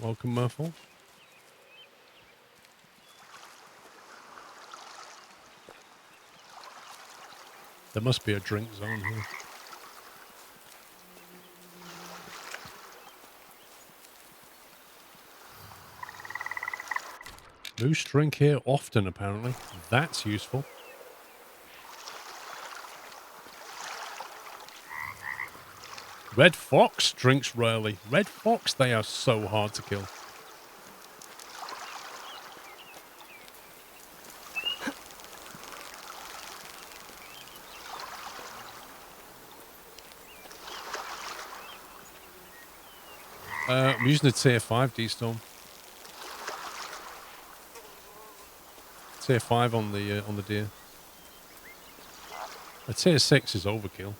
Welcome, Murphle. There must be a drink zone here. Moose drink here often, apparently. That's useful. Red fox drinks rarely. Red fox, they are so hard to kill. I'm using a tier 5 D-Storm. Tier 5 on the deer. A tier 6 is overkill.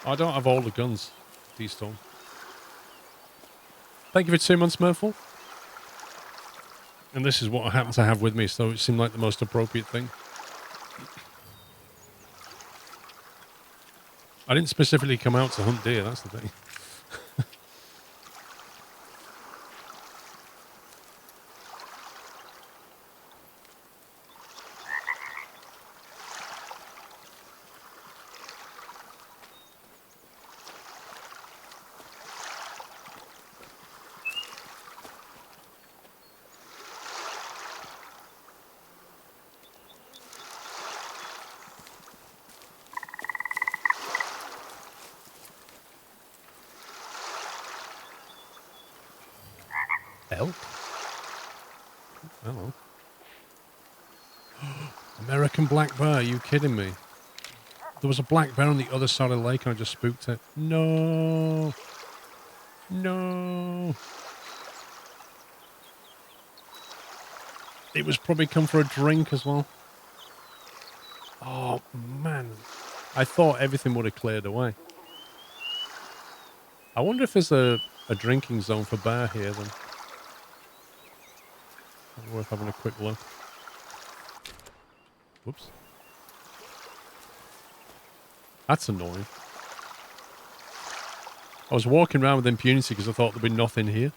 I don't have all the guns, D-Storm. Thank you for 2 months, Murphle. And this is what I happen to have with me, so it seemed like the most appropriate thing. I didn't specifically come out to hunt deer, that's the thing. Elk? Hello. American black bear, are you kidding me? There was a black bear on the other side of the lake and I just spooked it. No. No. It was probably come for a drink as well. Oh, man. I thought everything would have cleared away. I wonder if there's a drinking zone for bear here then. Worth having a quick look. Whoops. That's annoying. I was walking around with impunity because I thought there'd be nothing here.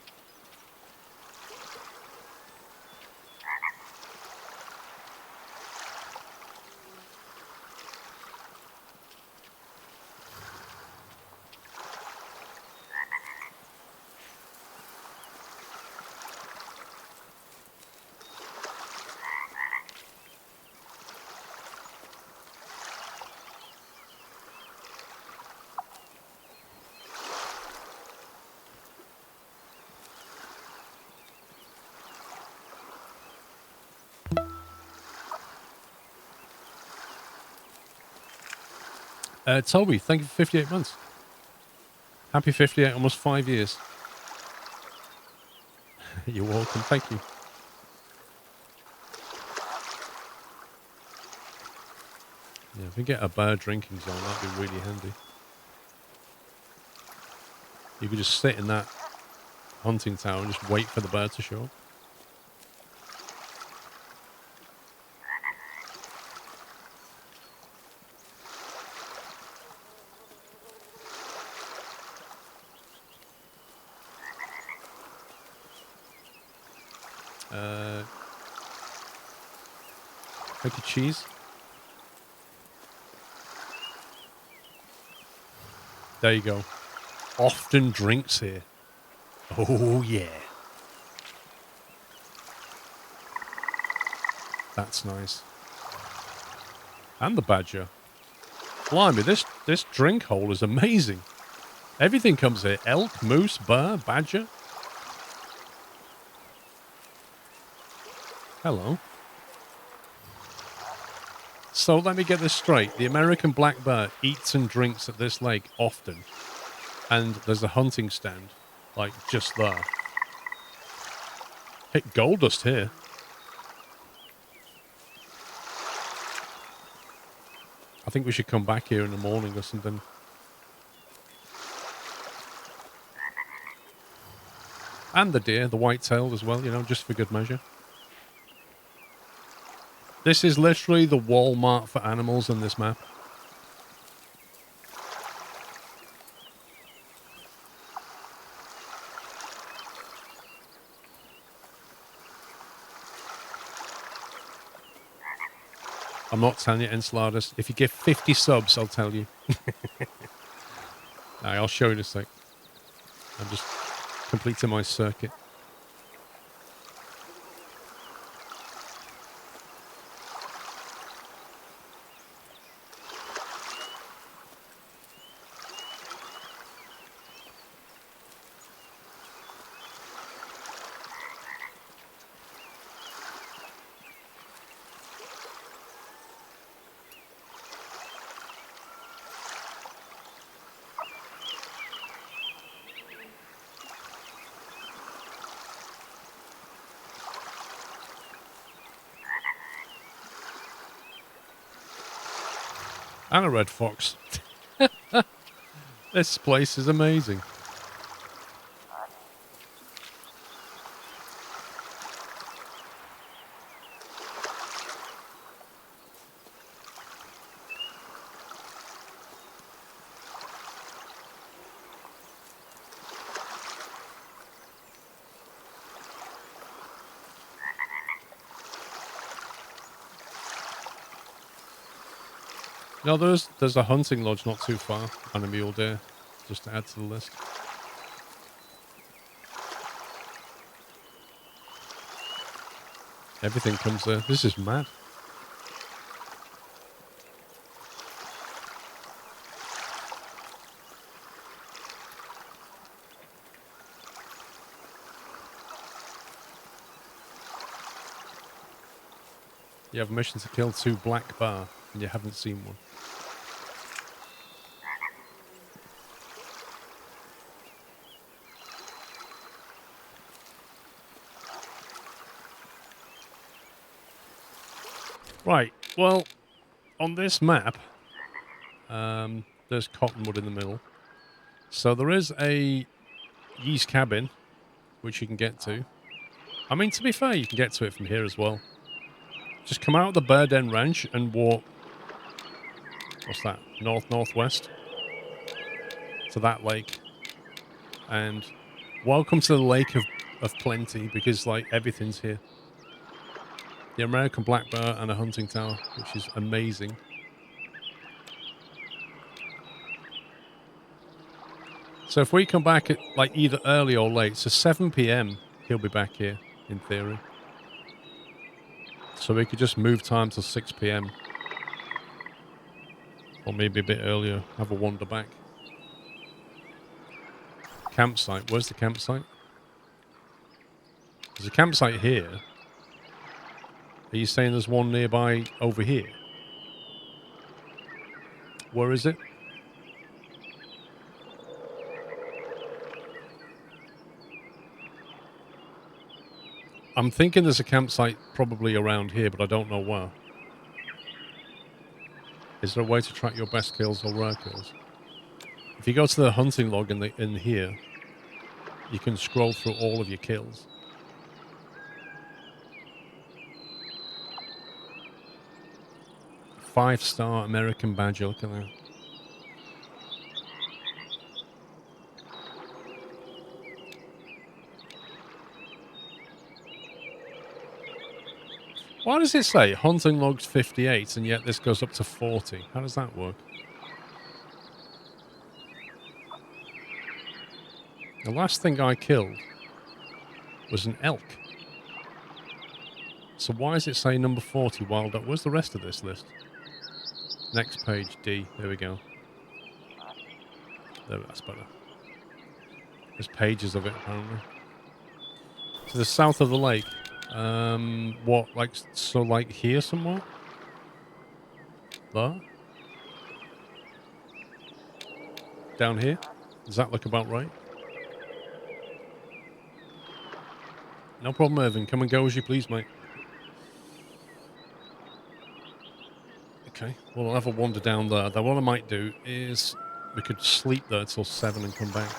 Toby, thank you for 58 months. Happy 58, almost 5 years. You're welcome, thank you. Yeah, if we get a bear drinking zone, that'd be really handy. You could just sit in that hunting tower and just wait for the bear to show up. Make a cheese. There you go. Often drinks here. Oh, yeah. That's nice. And the badger. Blimey, this drink hole is amazing. Everything comes here. Elk, moose, bear, badger. Hello. So let me get this straight. The American black bear eats and drinks at this lake often. And there's a hunting stand, like, just there. Hit gold dust here. I think we should come back here in the morning or something. And the deer, the white-tailed as well, you know, just for good measure. This is literally the Walmart for animals on this map. I'm not telling you, Enceladus. If you give 50 subs, I'll tell you. Right, I'll show you in a sec. I'm just completing my circuit. And a red fox. This place is amazing. No, there's a hunting lodge not too far and a mule deer, just to add to the list. Everything comes there. This is mad. You have a mission to kill 2 black bar, and you haven't seen one. Right, well, on this map, there's cottonwood in the middle. So there is a yeast cabin, which you can get to. I mean, to be fair, you can get to it from here as well. Just come out of the Bird End Ranch and walk, what's that, northwest to that lake. And welcome to the Lake of Plenty, because, like, everything's here. The American black bear and a hunting tower, which is amazing. So if we come back at, like, either early or late, so 7 p.m, he'll be back here, in theory. So we could just move time to 6 p.m. Or maybe a bit earlier, have a wander back. Campsite, where's the campsite? There's a campsite here. Are you saying there's one nearby over here? Where is it? I'm thinking there's a campsite probably around here, but I don't know where. Is there a way to track your best kills or rare kills? If you go to the hunting log in here, you can scroll through all of your kills. Five-star American badger, look at that. Why does it say hunting logs 58 and yet this goes up to 40? How does that work? The last thing I killed was an elk. So why does it say number 40 wild up? Where's the rest of this list? Next page, D. There we go. There, that's better. There's pages of it, apparently. To the south of the lake. What, like, so like here somewhere? There? Down here? Does that look about right? No problem, Irvin. Come and go as you please, mate. Okay, well, I'll have a wander down there. Then what I might do is we could sleep there till 7 and come back.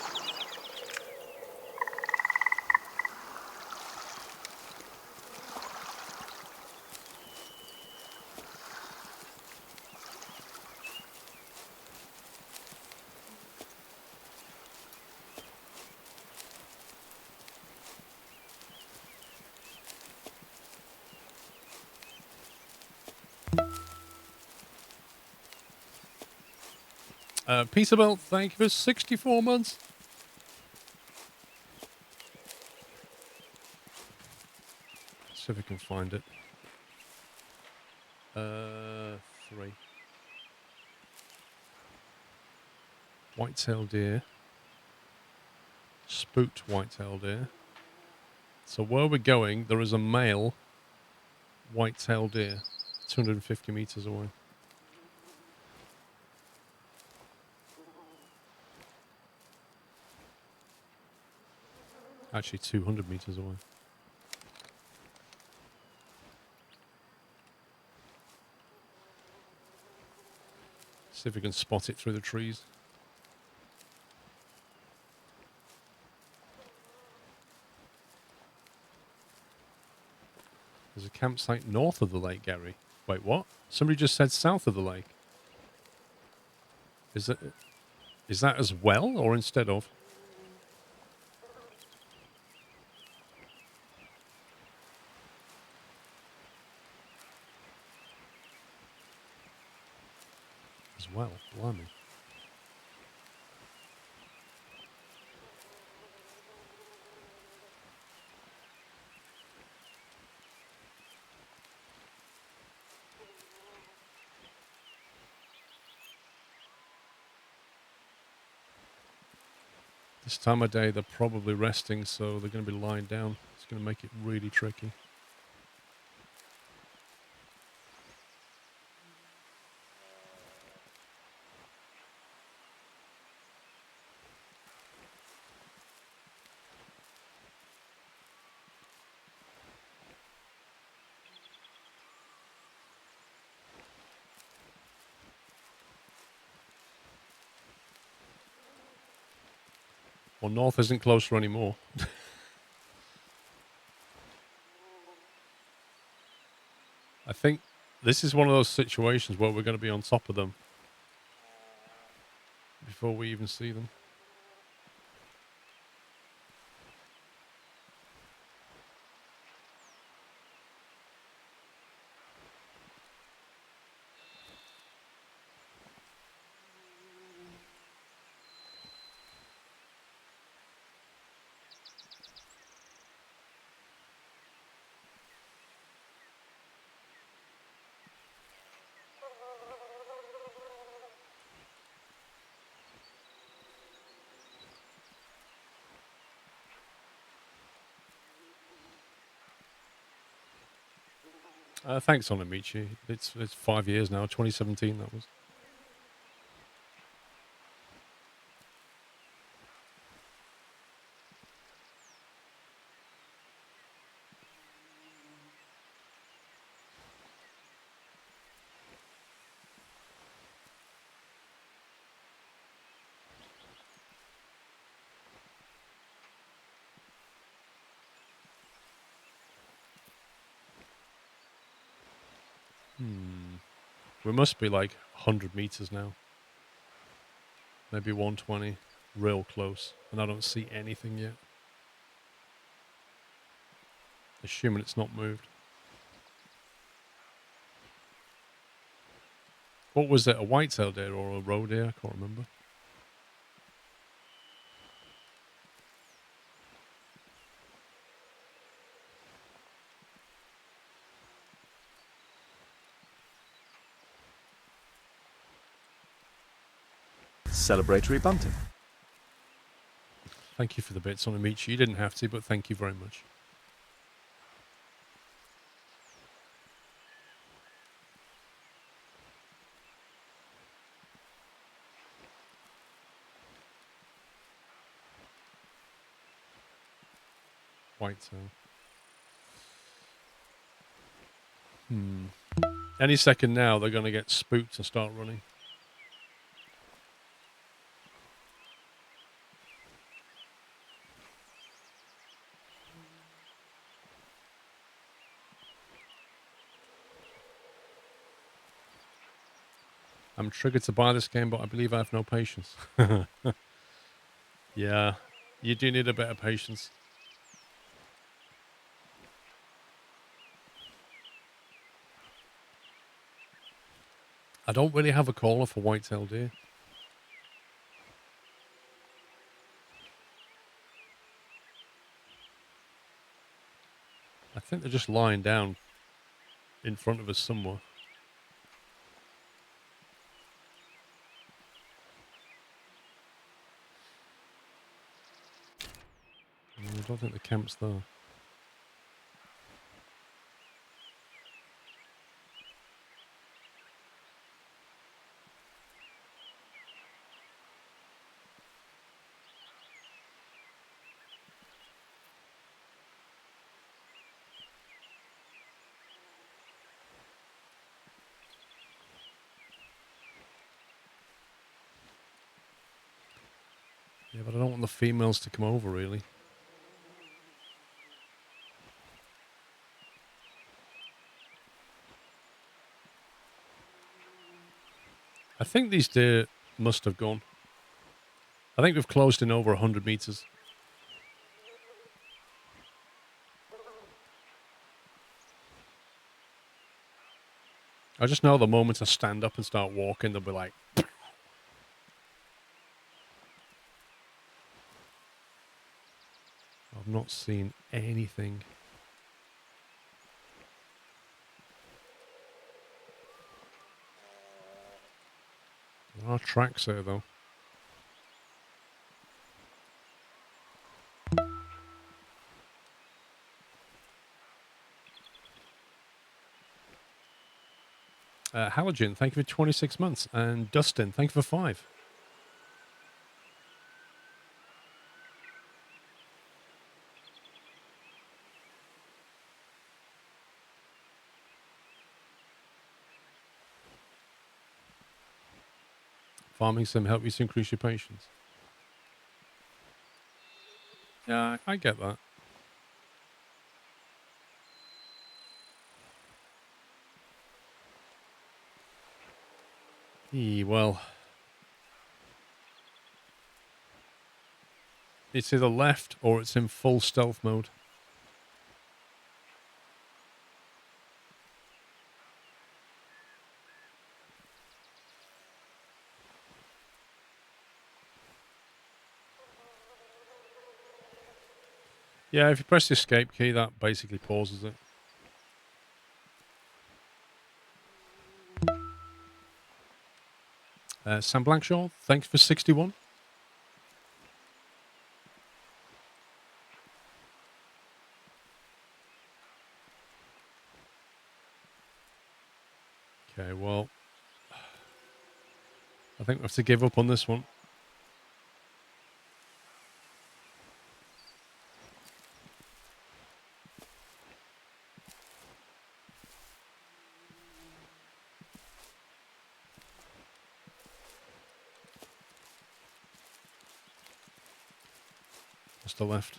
Peaceabelt, thank you for 64 months. See if we can find it. 3. White-tailed deer. Spooked white-tailed deer. So where we're going, there is a male white-tailed deer 250 meters away. Actually, 200 meters away. See if we can spot it through the trees. There's a campsite north of the lake, Gary. Wait, what? Somebody just said south of the lake. Is that as well or instead of? As well, blimey. This time of day, they're probably resting, so they're going to be lying down. It's going to make it really tricky. Well, north isn't closer anymore. I think this is one of those situations where we're going to be on top of them before we even see them. Thanks, Onamichi. It's 5 years now. 2017, that was. We must be like 100 meters now. Maybe 120. Real close. And I don't see anything yet. Assuming it's not moved. What was it? A white-tailed deer or a roe deer? I can't remember. Celebratory bunting. Thank you for the bits on Amici. You didn't have to, but thank you very much. White tail. Any second now, they're going to get spooked and start running. I'm triggered to buy this game, but I believe I have no patience. Yeah, you do need a bit of patience. I don't really have a caller for white-tailed deer. I think they're just lying down in front of us somewhere. I don't think the camp's there. Yeah, but I don't want the females to come over, really. I think these deer must have gone. I think we've closed in over 100 meters. I just know the moment I stand up and start walking, they'll be like... I've not seen anything. There are tracks there, though. Halogen, thank you for 26 months. And Dustin, thank you for 5. Farming sim help you to increase your patience. Yeah, I get that. Well, it's either left or it's in full stealth mode. Yeah, if you press the escape key, that basically pauses it. Sam Blankshaw, thanks for 61. Okay, well, I think we have to give up on this one. What's the left?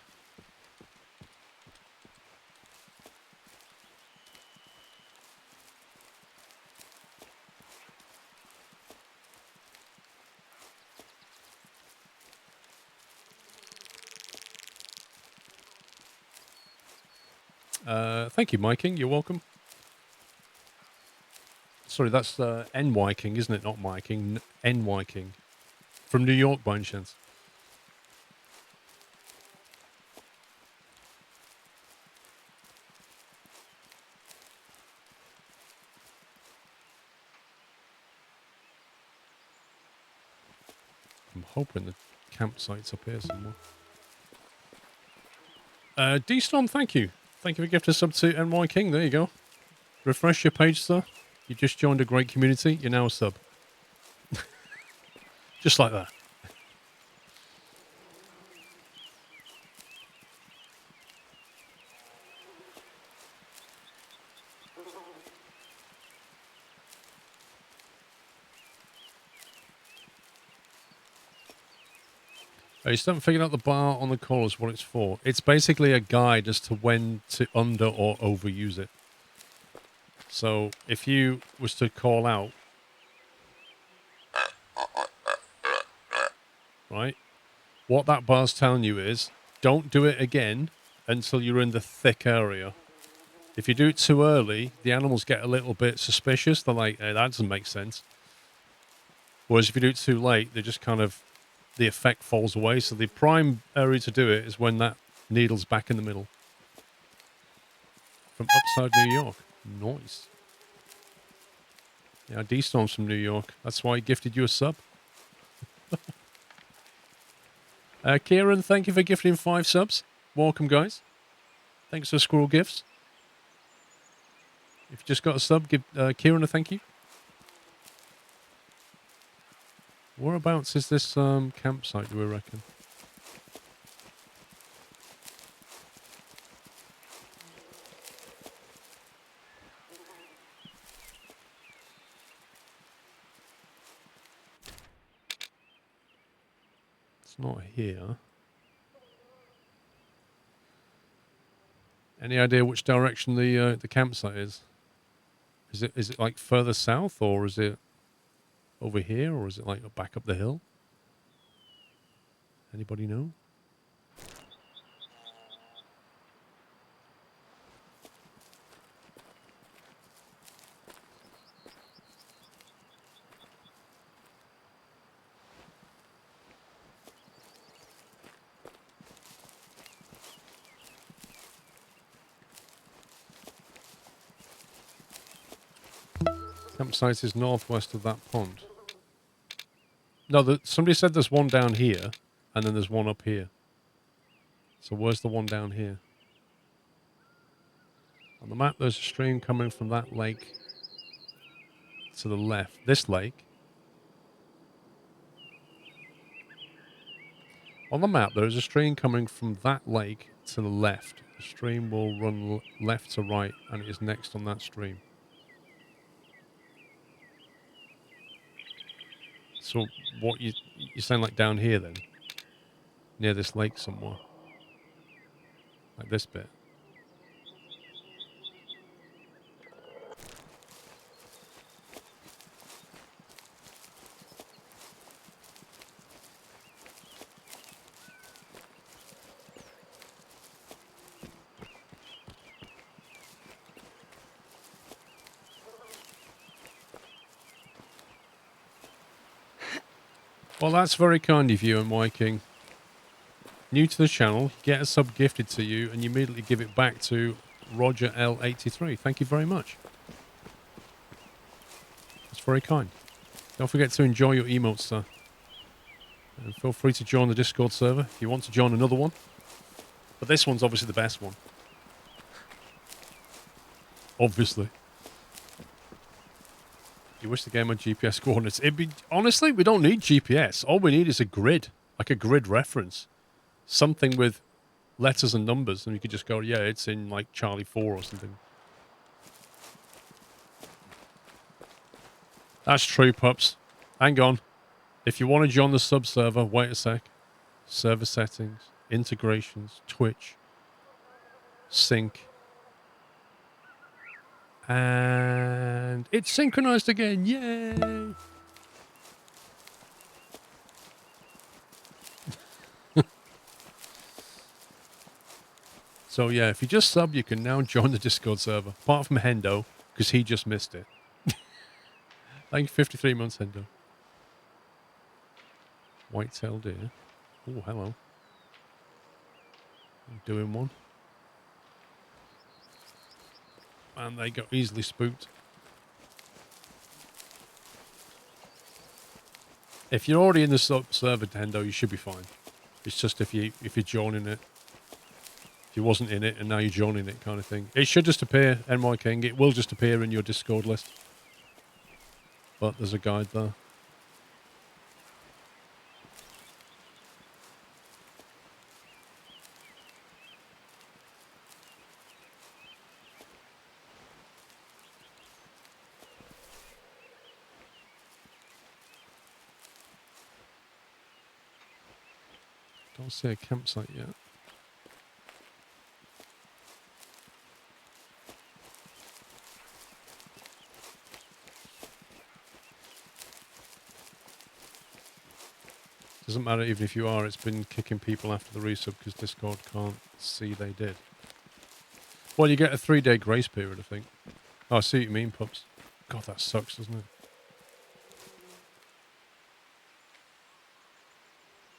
Thank you, Miking. You're welcome. Sorry, that's NY King, isn't it? Not My King. NY King. From New York, by any chance. I'm hoping the campsite's up here somewhere. D-Storm, thank you. Thank you for gifting a sub to NY King. There you go. Refresh your page, sir. You just joined a great community. You're now a sub. Just like that. Oh, you still haven't figured out the bar on the callers, what it's for. It's basically a guide as to when to under or overuse it. So if you was to call out, right, what that bar's telling you is don't do it again until you're in the thick area. If you do it too early, the animals get a little bit suspicious. They're like, hey, that doesn't make sense. Whereas if you do it too late, they just kind of, the effect falls away. So the prime area to do it is when that needle's back in the middle. From upside New York. Nice. Yeah, D-Storm's from New York. That's why he gifted you a sub. Kieran, thank you for gifting 5 subs. Welcome, guys. Thanks for Squirrel Gifts. If you just got a sub, give Kieran a thank you. Whereabouts is this campsite, do we reckon? It's not here. Any idea which direction the campsite is? Is it like further south, or is it over here, or is it like back up the hill? Anybody know? Campsite is northwest of that pond. No, somebody said there's one down here, and then there's one up here. So where's the one down here? On the map, there's a stream coming from that lake to the left. This lake. On the map, there is a stream coming from that lake to the left. The stream will run left to right, and it is next on that stream. So what you're saying, like down here then? Near this lake somewhere? Like this bit? Well, that's very kind of you, MY King. New to the channel, you get a sub gifted to you, and you immediately give it back to Roger L83. Thank you very much. That's very kind. Don't forget to enjoy your emotes, sir. And feel free to join the Discord server if you want to join another one. But this one's obviously the best one. Obviously. You wish the game had GPS coordinates. Honestly, we don't need GPS. All we need is a grid. Like a grid reference. Something with letters and numbers. And you could just go, yeah, it's in like Charlie 4 or something. That's true, pups. Hang on. If you want to join the sub server, wait a sec. Server settings, integrations, Twitch, sync. And it's synchronized again. Yay! So yeah, if you just sub, you can now join the Discord server. Apart from Hendo, because he just missed it. Thank you, 53 months, Hendo. White-tailed deer. Oh, hello. I'm doing one. And they got easily spooked. If you're already in the server, Hendo, you should be fine. It's just if you're joining it. If you wasn't in it and now you're joining it, kind of thing. It should just appear, NY King. It will just appear in your Discord list. But there's a guide there. Don't see a campsite yet. Doesn't matter even if you are, it's been kicking people after the resub because Discord can't see they did. Well, you get a 3-day grace period, I think. Oh, I see what you mean, pups. God, that sucks, doesn't it?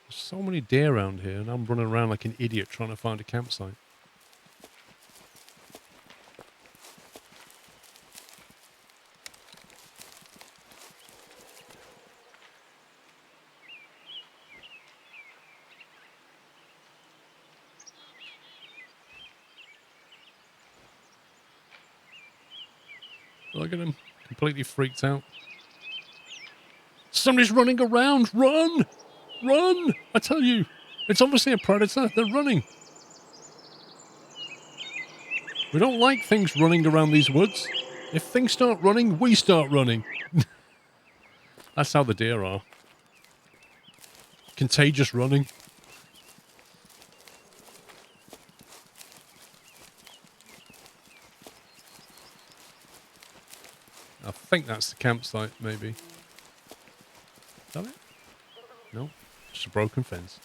There's so many deer around here, and I'm running around like an idiot trying to find a campsite. Look at him, completely freaked out. Somebody's running around! Run! Run! I tell you, it's obviously a predator. They're running. We don't like things running around these woods. If things start running, we start running. That's how the deer are. Contagious running. I think that's the campsite, maybe. Is that it? No, just a broken fence.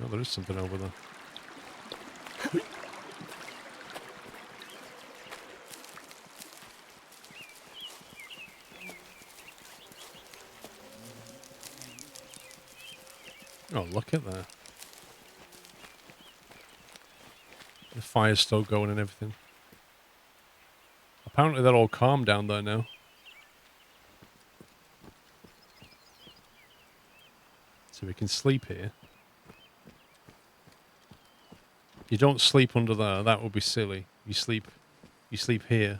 Oh, there is something over there. Oh, look at that. The fire's still going and everything. Apparently they're all calm down there now. So we can sleep here. You don't sleep under there, that would be silly. You sleep here. You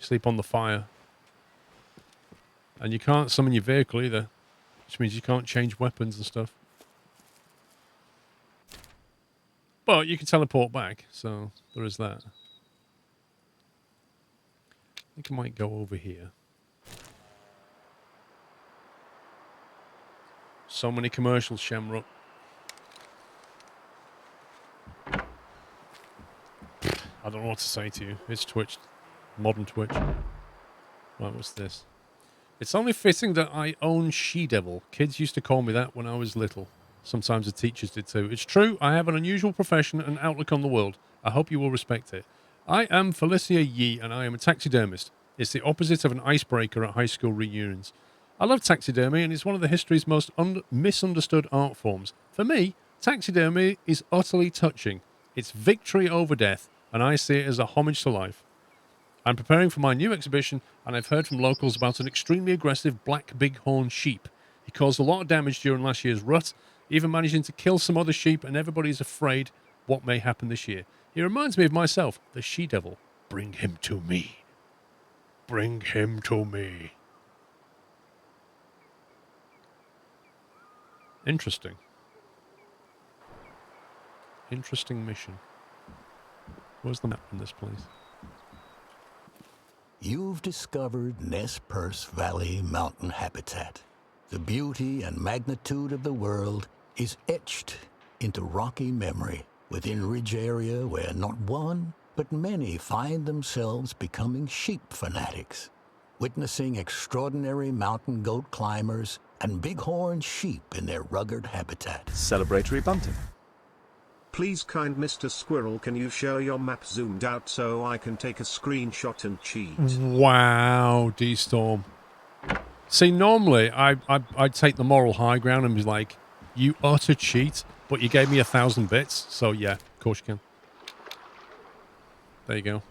sleep on the fire. And you can't summon your vehicle either. Which means you can't change weapons and stuff. But you can teleport back, so there is that. I think I might go over here. So many commercials, Shamrock. I don't know what to say to you. It's Twitch. Modern Twitch. Right, what's this? It's only fitting that I own She-Devil. Kids used to call me that when I was little. Sometimes the teachers did too. It's true, I have an unusual profession and outlook on the world. I hope you will respect it. I am Felicia Yee, and I am a taxidermist. It's the opposite of an icebreaker at high school reunions. I love taxidermy, and it's one of the history's most misunderstood art forms. For me, taxidermy is utterly touching. It's victory over death, and I see it as a homage to life. I'm preparing for my new exhibition, and I've heard from locals about an extremely aggressive black bighorn sheep. He caused a lot of damage during last year's rut, even managing to kill some other sheep, and everybody's afraid what may happen this year. He reminds me of myself, the She-Devil. Bring him to me. Bring him to me. Interesting. Interesting mission. Where's the map in this place? You've discovered Nez Perce Valley mountain habitat. The beauty and magnitude of the world is etched into rocky memory within ridge area where not one, but many find themselves becoming sheep fanatics, witnessing extraordinary mountain goat climbers and bighorn sheep in their rugged habitat. Celebratory bunting. Please, kind Mr. Squirrel, can you show your map zoomed out so I can take a screenshot and cheat? Wow, D-Storm. See, normally I'd take the moral high ground and be like, you utter cheat, but you gave me 1,000 bits, so yeah, of course you can. There you go.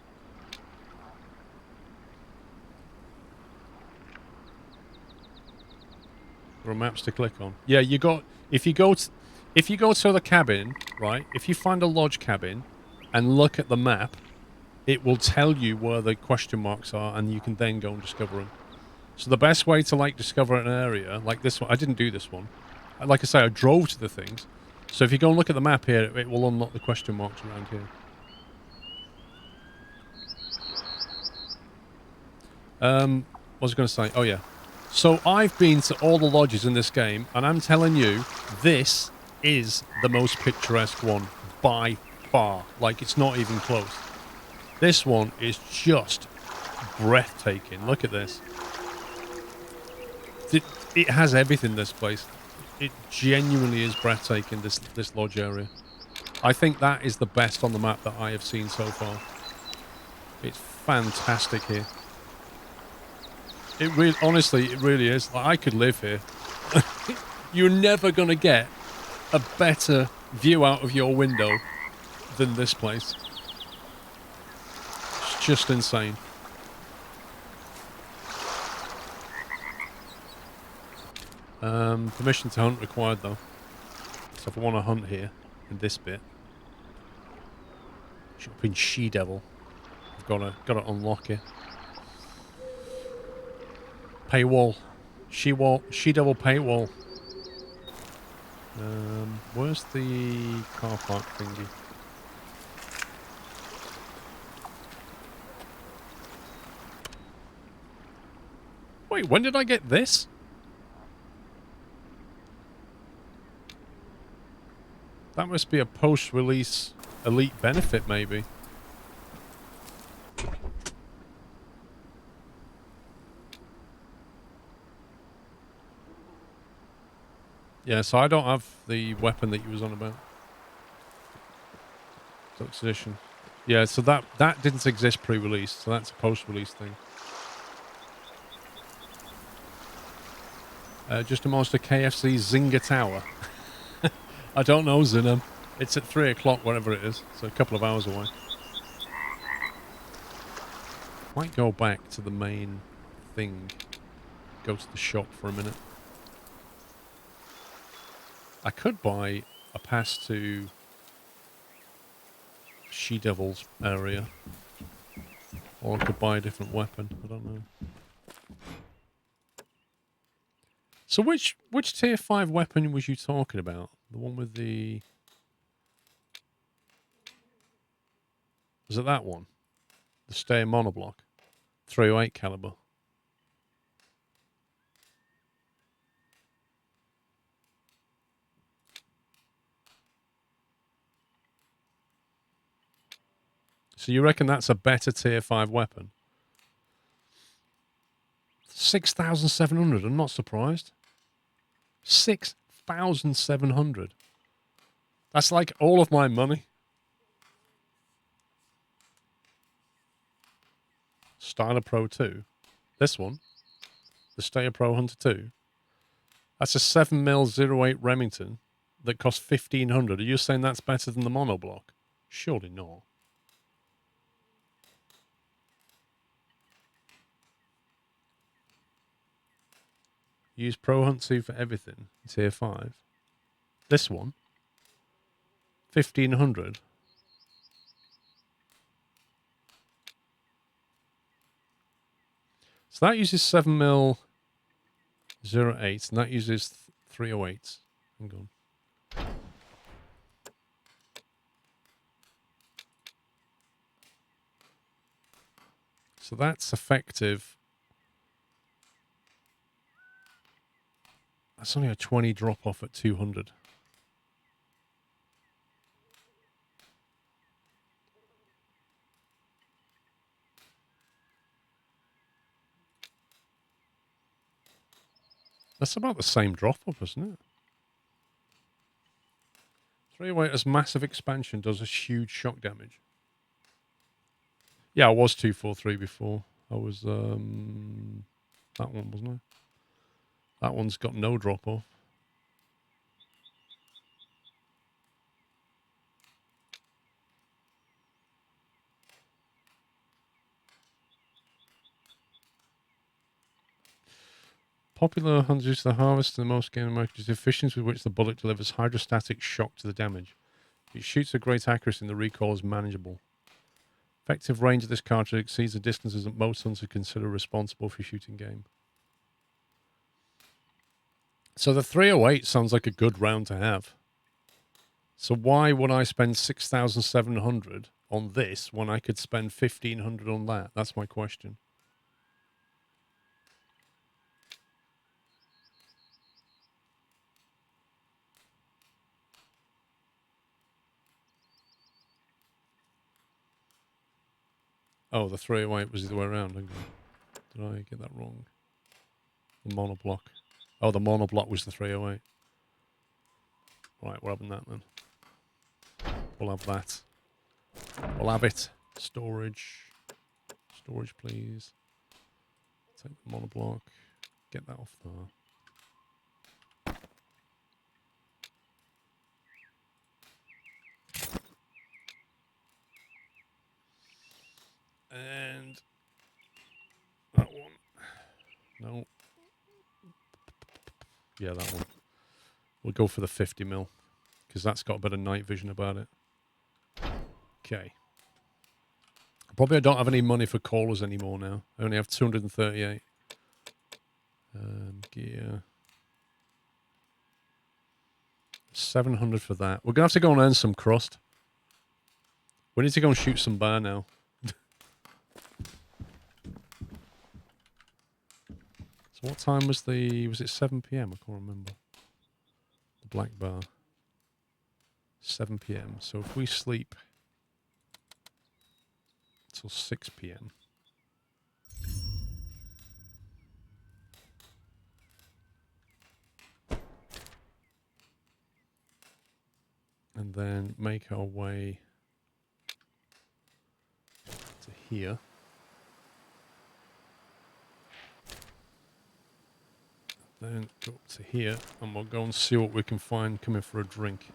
There are maps to click on. Yeah, you got, if you go to the cabin, right, if you find a lodge cabin and look at the map, it will tell you where the question marks are, and you can then go and discover them. So the best way to, like, discover an area, like this one, I didn't do this one. Like I say, I drove to the things. So if you go and look at the map here, it will unlock the question marks around here. What was I going to say? Oh, yeah. So I've been to all the lodges in this game, and I'm telling you, this is the most picturesque one by far. Like, it's not even close. This one is just breathtaking. Look at this. It has everything, this place. It genuinely is breathtaking, this lodge area. I think that is the best on the map that I have seen so far. It's fantastic here. It really, honestly, it really is. Like, I could live here. You're never going to get a better view out of your window than this place. It's just insane. Permission to hunt required, though. So if I want to hunt here, in this bit, up in She-Devil, I've got to unlock it. Paywall. She-Devil paywall. Where's the car park thingy? Wait, when did I get this? That must be a post-release elite benefit, maybe. Yeah, so I don't have the weapon that you was on about. Deluxe edition. Yeah, so that didn't exist pre-release, so that's a post-release thing. Just demolished a KFC Zinger Tower. I don't know, Zinham. It's at 3 o'clock, whatever it is, so a couple of hours away. Might go back to the main thing. Go to the shop for a minute. I could buy a pass to She-Devil's area. Or I could buy a different weapon. I don't know. So which tier 5 weapon was you talking about? The one with the... Was it that one? The Stay monoblock? 308 caliber. So you reckon that's a better tier 5 weapon? 6,700, I'm not surprised. 6,700. That's like all of my money. Styler Pro 2. This one. The Steyr Pro Hunter 2. That's a 7mm 08 Remington that costs 1,500. Are you saying that's better than the monoblock? Surely not. Use Pro Hunt 2 for everything. Tier 5. This one. 1,500. So that uses 7mm 08, and that uses 308s. Hang on. So that's effective. That's only a 20 drop off at 200. That's about the same drop off, isn't it? 308 as massive expansion does a huge shock damage. Yeah, I was 243 before. I was that one, wasn't I? That one's got no drop off. Popular hunters use the harvest in the most game in America is the efficiency with which the bullet delivers hydrostatic shock to the damage. It shoots at great accuracy and the recoil is manageable. Effective range of this cartridge exceeds the distances that most hunters consider responsible for shooting game. So the 308 sounds like a good round to have. So why would I spend 6,700 on this when I could spend 1,500 on that? That's my question. Oh, the 308 was the other way around. Hang on. Did I get that wrong? The monoblock. Oh, the monoblock was the 308. Right, we're having that then. We'll have that. We'll have it. Storage. Storage, please. Take the monoblock. Get that off there. And that one. No. Yeah, that one. We'll go for the 50 mil because that's got a bit of night vision about it. Okay. Probably I don't have any money for callers anymore now. I only have 238. Gear. 700 for that. We're going to have to go and earn some crust. We need to go and shoot some bear now. So what time was was it 7 p.m.? I can't remember. The black bar. 7 p.m. So if we sleep till 6 p.m. and then make our way to here. Then go up to here and we'll go and see what we can find coming for a drink.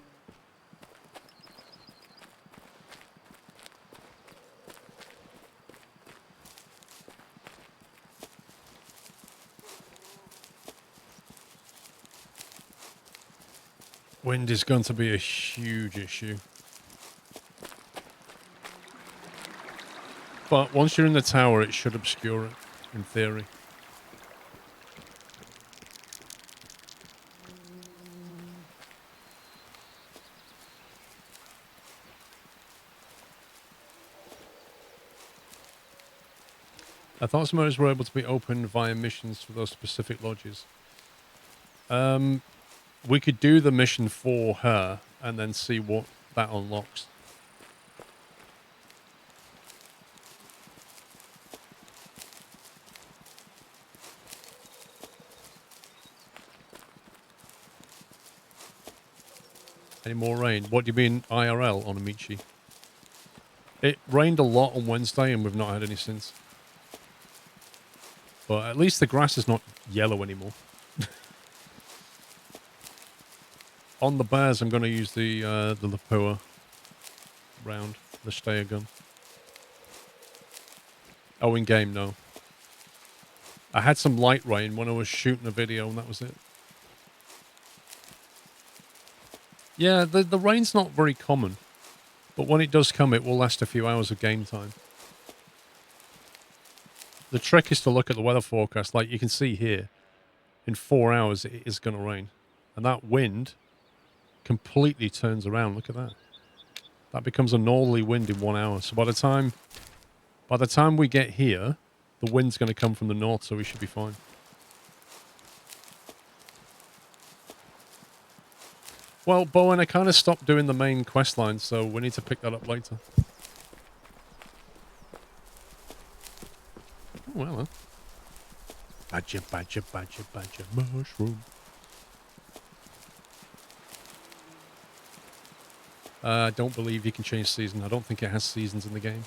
Wind is going to be a huge issue. But once you're in the tower, it should obscure it, in theory. I thought some areas were able to be opened via missions for those specific lodges. We could do the mission for her and then see what that unlocks. Any more rain? What do you mean IRL on Amici? It rained a lot on Wednesday and we've not had any since. But at least the grass is not yellow anymore. On the bears, I'm going to use the Lapua round, the Steyr gun. Oh, in game, no. I had some light rain when I was shooting a video, and that was it. Yeah, the rain's not very common, but when it does come, it will last a few hours of game time. The trick is to look at the weather forecast, like you can see here. In 4 hours, it is going to rain, and that wind completely turns around. Look at that. That becomes a northerly wind in 1 hour. So by the time we get here, the wind's going to come from the north, so we should be fine. Well, Bowen, I kind of stopped doing the main quest line, so we need to pick that up later. Oh, well. Badger, badger, badger, badger, mushroom. I don't believe you can change season. I don't think it has seasons in the game.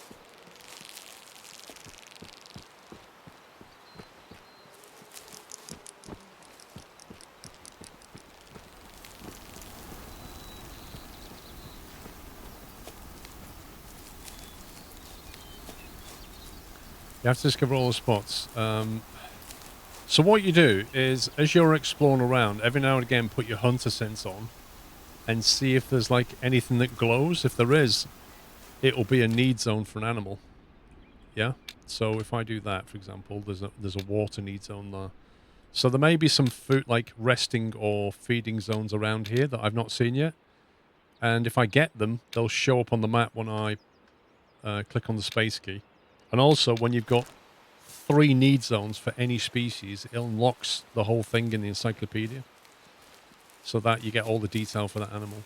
You have to discover all the spots. So what you do is, as you're exploring around, every now and again put your hunter sense on and see if there's like anything that glows. If there is, it will be a need zone for an animal. Yeah? So if I do that, for example, there's a water need zone there. So there may be some food, like resting or feeding zones around here that I've not seen yet. And if I get them, they'll show up on the map when I click on the space key. And also, when you've got 3 need zones for any species, it unlocks the whole thing in the encyclopedia. So that you get all the detail for that animal.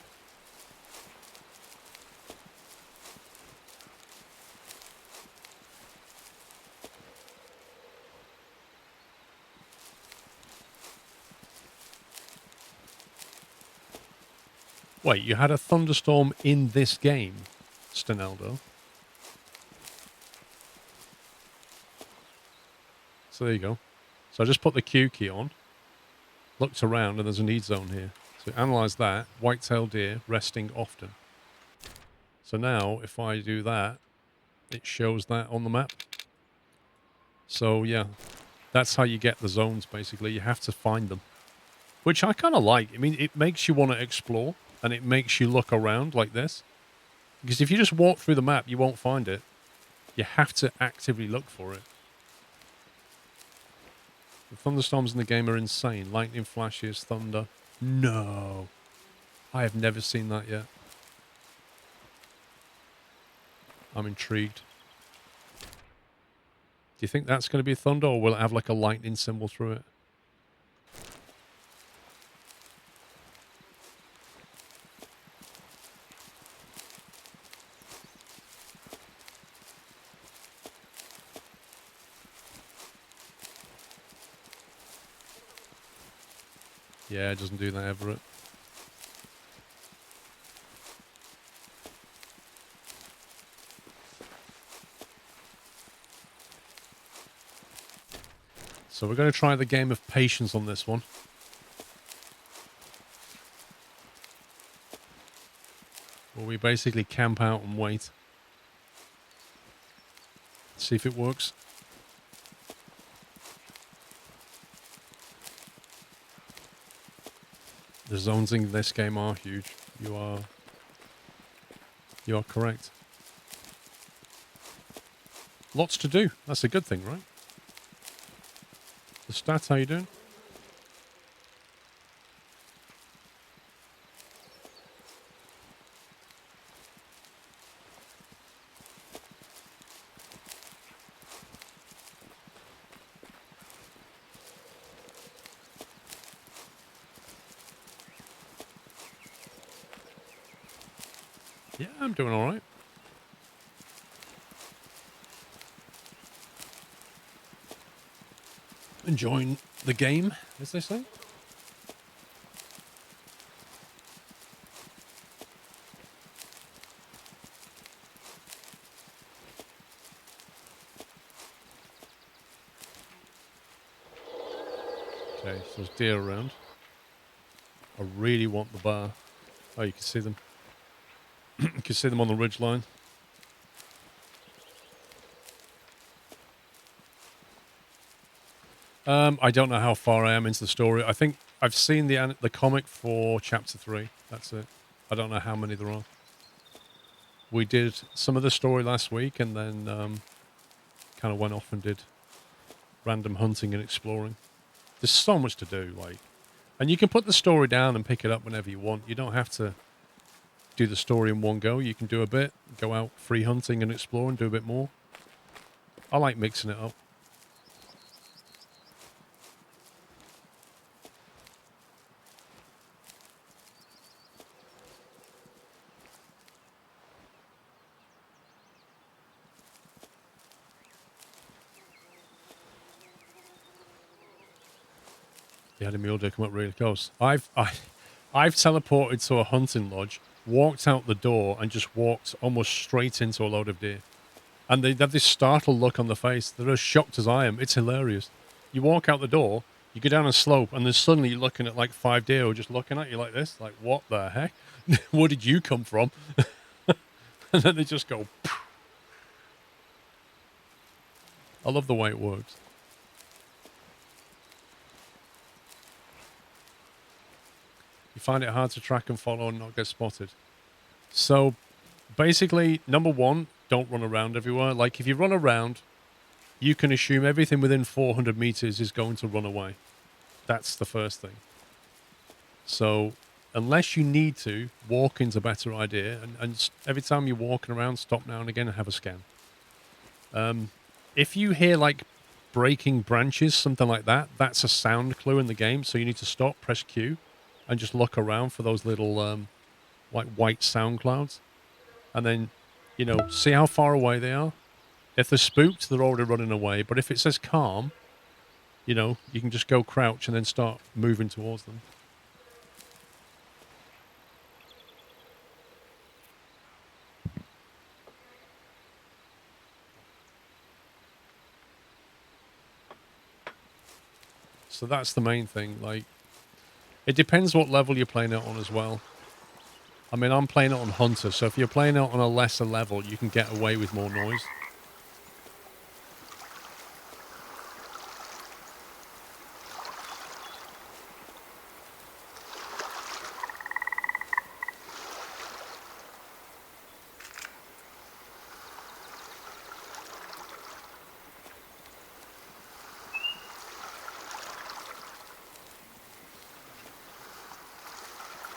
Wait, you had a thunderstorm in this game, Stenaldo? So there you go. So I just put the Q key on, looked around, and there's a need zone here. So analyze that. White-tailed deer resting often. So now, if I do that, it shows that on the map. So yeah, that's how you get the zones, basically. You have to find them. Which I kind of like. I mean, it makes you want to explore, and it makes you look around like this. Because if you just walk through the map, you won't find it. You have to actively look for it. The thunderstorms in the game are insane. Lightning flashes, thunder. No. I have never seen that yet. I'm intrigued. Do you think that's going to be thunder, or will it have like a lightning symbol through it? Yeah, it doesn't do that, Everett. So we're going to try the game of patience on this one. Where we basically camp out and wait. See if it works. The zones in this game are huge. You are correct. Lots to do. That's a good thing, right? The stats, how you doing? Yeah, I'm doing all right. Enjoying the game, as they say. Okay, so there's deer around. I really want the bar. Oh, you can see them. You can see them on the ridge line. I don't know how far I am into the story. I think I've seen the comic for chapter 3. That's it. I don't know how many there are. We did some of the story last week, and then kind of went off and did random hunting and exploring. There's so much to do, like, and you can put the story down and pick it up whenever you want. You don't have to do the story in one go. You can do a bit, go out free hunting and explore and do a bit more. I like mixing it up. You had a mule deer come up really close. I've teleported to a hunting lodge, walked out the door, and just walked almost straight into a load of deer. And they have this startled look on the face. They're as shocked as I am. It's hilarious. You walk out the door, you go down a slope, and then suddenly you're looking at like 5 deer who are just looking at you like this. Like, what the heck? Where did you come from? And then they just go, phew. I love the way it works. You find it hard to track and follow and not get spotted. So, basically, number one, don't run around everywhere. Like, if you run around, you can assume everything within 400 meters is going to run away. That's the first thing. So, unless you need to, walking's a better idea. And every time you're walking around, stop now and again and have a scan. If you hear, like, breaking branches, something like that, that's a sound clue in the game. So you need to stop, press Q, and just look around for those little, like, white sound clouds. And then, you know, see how far away they are. If they're spooked, they're already running away. But if it says calm, you know, you can just go crouch and then start moving towards them. So that's the main thing. Like, it depends what level you're playing it on as well. I mean, I'm playing it on Hunter, so if you're playing it on a lesser level, you can get away with more noise.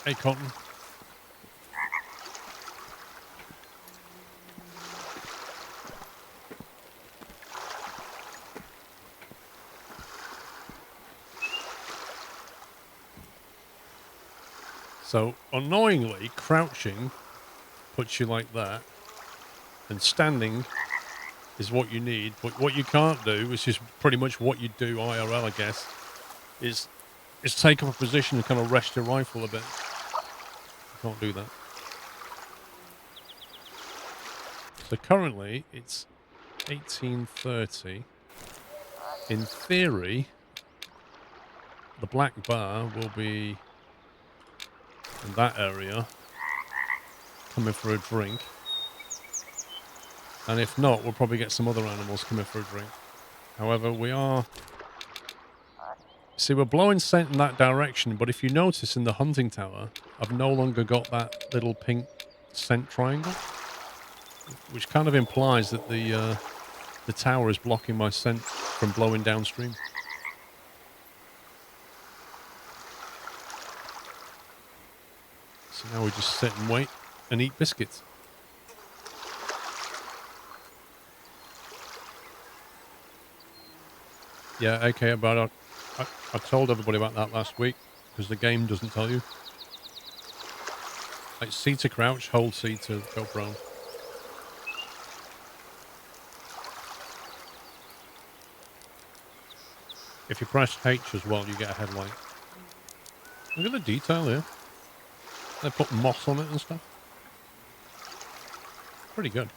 Hey, Cotton. So, annoyingly, crouching puts you like that, and standing is what you need. But what you can't do, which is pretty much what you do IRL, I guess, is take up a position and kind of rest your rifle a bit. You can't do that. So currently, it's 18:30. In theory, the black bar will be in that area, coming for a drink. And if not, we'll probably get some other animals coming for a drink. However, we're blowing scent in that direction, but if you notice in the hunting tower, I've no longer got that little pink scent triangle, which kind of implies that the tower is blocking my scent from blowing downstream. So now we just sit and wait and eat biscuits. Yeah, okay, about I told everybody about that last week because the game doesn't tell you. Like C to crouch, hold C to go prone. If you press H as well, you get a headlight. Look at the detail here. They put moss on it and stuff. Pretty good.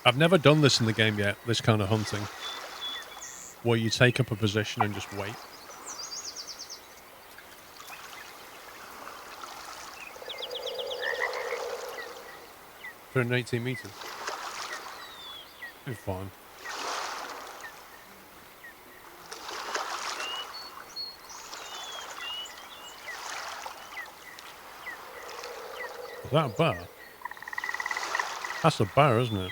I've never done this in the game yet, this kind of hunting, where you take up a position and just wait. For 118 meters. It's fine. Is that a bar? That's a bar, isn't it?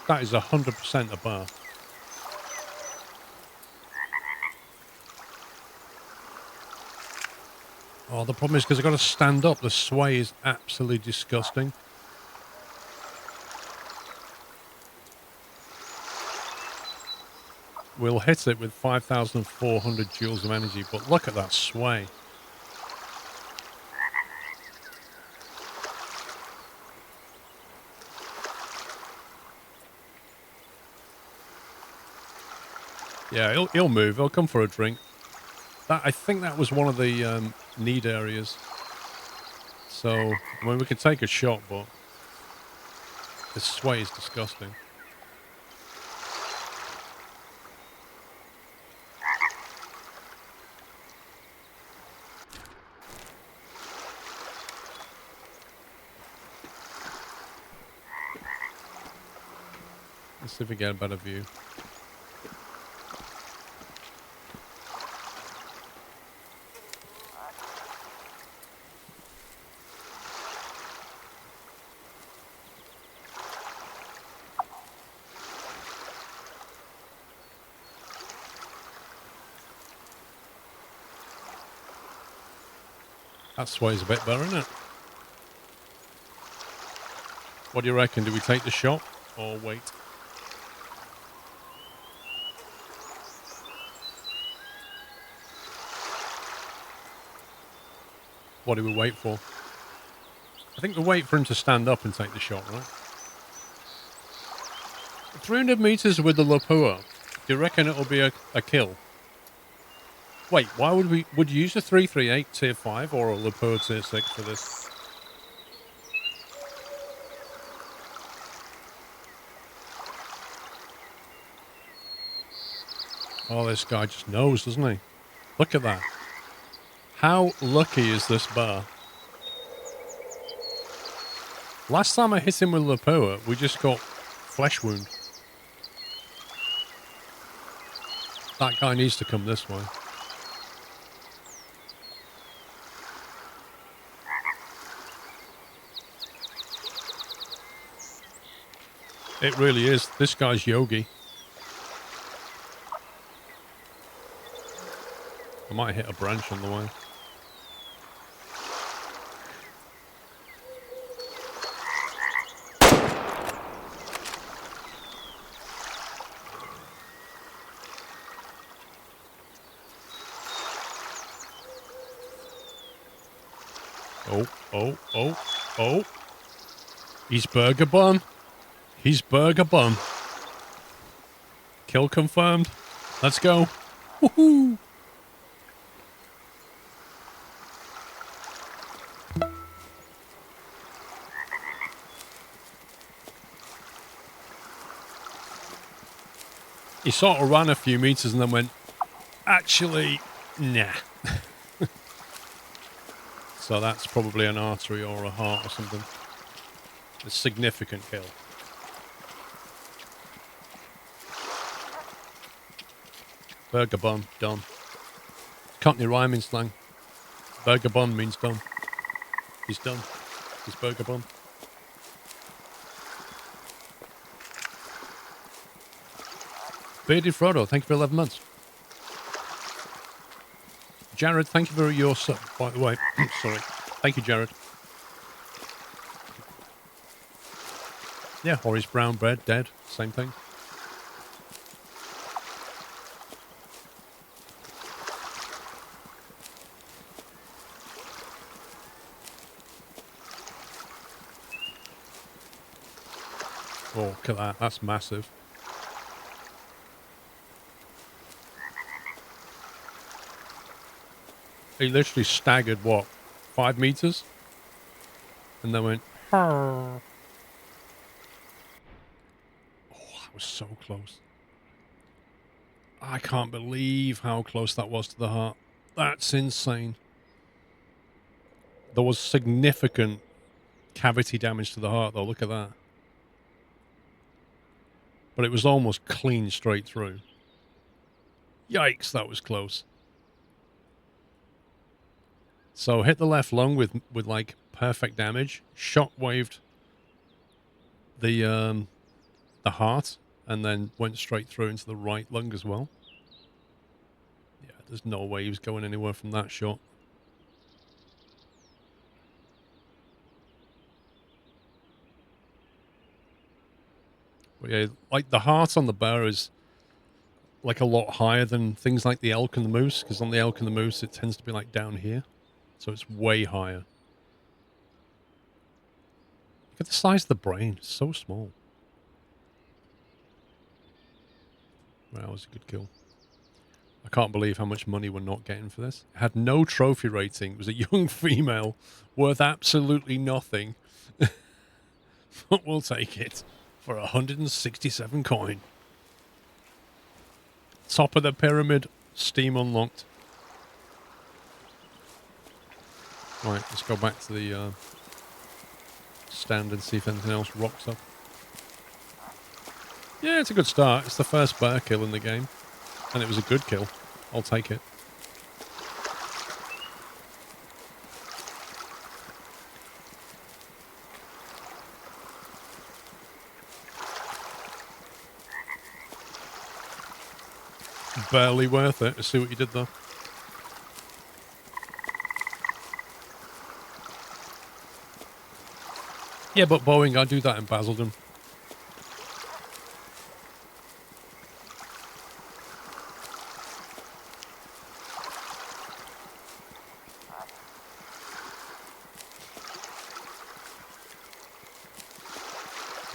That is 100% a bar. Oh, the problem is because I've got to stand up. The sway is absolutely disgusting. We'll hit it with 5,400 joules of energy, but look at that sway. Yeah, he'll move. He'll come for a drink. I think that was one of the need areas. So, I mean, we could take a shot, but this sway is disgusting. Let's see if we get a better view. That sway's a bit better, isn't it? What do you reckon? Do we take the shot or wait? What do we wait for? I think we wait for him to stand up and take the shot, right? 300 meters with the Lapua. Do you reckon it'll be a kill? Wait, why would you use a 338 tier 5 or a Lapua tier 6 for this? Oh, this guy just knows, doesn't he? Look at that. How lucky is this bar? Last time I hit him with Lapua, we just got flesh wound. That guy needs to come this way. It really is. This guy's Yogi. I might hit a branch on the way. Oh. He's burger bun. He's burger bun. Kill confirmed. Let's go. Woohoo! He sort of ran a few meters and then went, actually, nah. So that's probably an artery or a heart or something. A significant kill. Burger bun, done. Cockney rhyming slang. Burger bun means done. He's done. He's burger bun. Bearded Frodo, thank you for 11 months. Jared, thank you for your sub, by the way. Sorry. Thank you, Jared. Yeah, Horace Brown bread, dead. Same thing. Oh, look at that. That's massive. He literally staggered, what, 5 meters? And then went, oh, that was so close. I can't believe how close that was to the heart. That's insane. There was significant cavity damage to the heart, though. Look at that. But it was almost clean straight through. Yikes, that was close. So hit the left lung with like perfect damage. Shockwaved the heart, and then went straight through into the right lung as well. Yeah, there's no way he was going anywhere from that shot. But yeah, like the heart on the bear is like a lot higher than things like the elk and the moose, because on the elk and the moose it tends to be like down here. So it's way higher. Look at the size of the brain. It's so small. Well, that was a good kill. I can't believe how much money we're not getting for this. It had no trophy rating. It was a young female worth absolutely nothing. But we'll take it for 167 coin. Top of the pyramid. Steam unlocked. Right, let's go back to the stand and see if anything else rocks up. Yeah, it's a good start. It's the first bear kill in the game. And it was a good kill. I'll take it. Barely worth it. Let's see what you did though. Yeah, but Boeing, I do that in Basildon.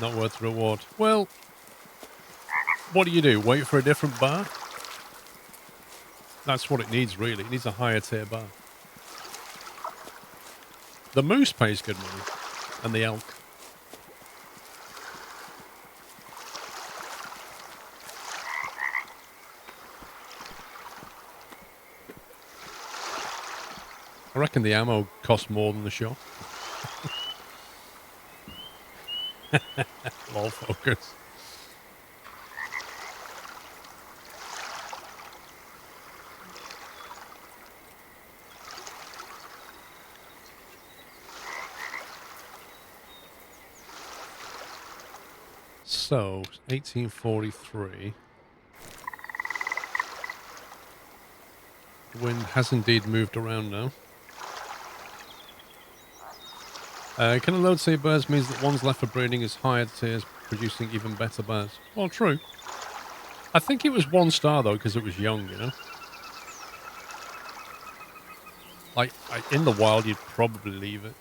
Not worth the reward. Well, what do? Wait for a different bar? That's what it needs, really. It needs a higher tier bar. The moose pays good money. And the elk. I reckon the ammo costs more than the shot. Lol focus. So, 1843. The wind has indeed moved around now. Can a load say birds means that one's left for breeding is higher tiers, producing even better birds? Well, true. I think it was 1 star, though, because it was young, you know? Like, in the wild, you'd probably leave it.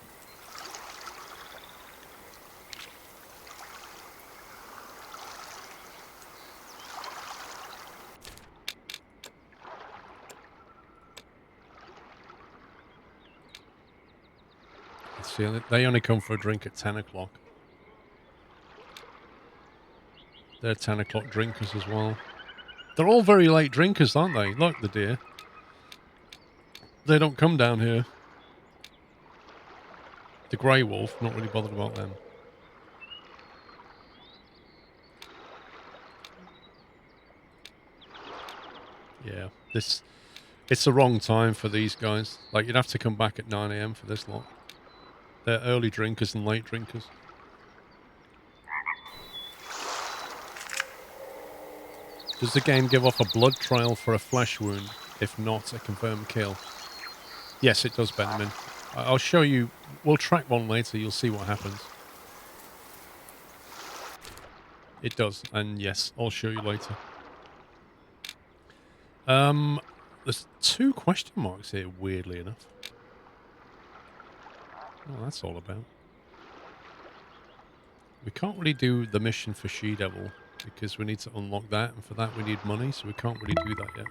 See, they only come for a drink at 10 o'clock. They're 10 o'clock drinkers as well. They're all very late drinkers, aren't they? Look, the deer. They don't come down here. The grey wolf, not really bothered about them. Yeah, it's the wrong time for these guys. Like, you'd have to come back at 9 AM for this lot. They're early drinkers and late drinkers. Does the game give off a blood trail for a flesh wound? If not, a confirmed kill? Yes, it does, Benjamin. I'll show you. We'll track one later. You'll see what happens. It does. And yes, I'll show you later. There's 2 question marks here, weirdly enough. Well, that's all about. We can't really do the mission for She-Devil because we need to unlock that, and for that we need money, so we can't really do that yet.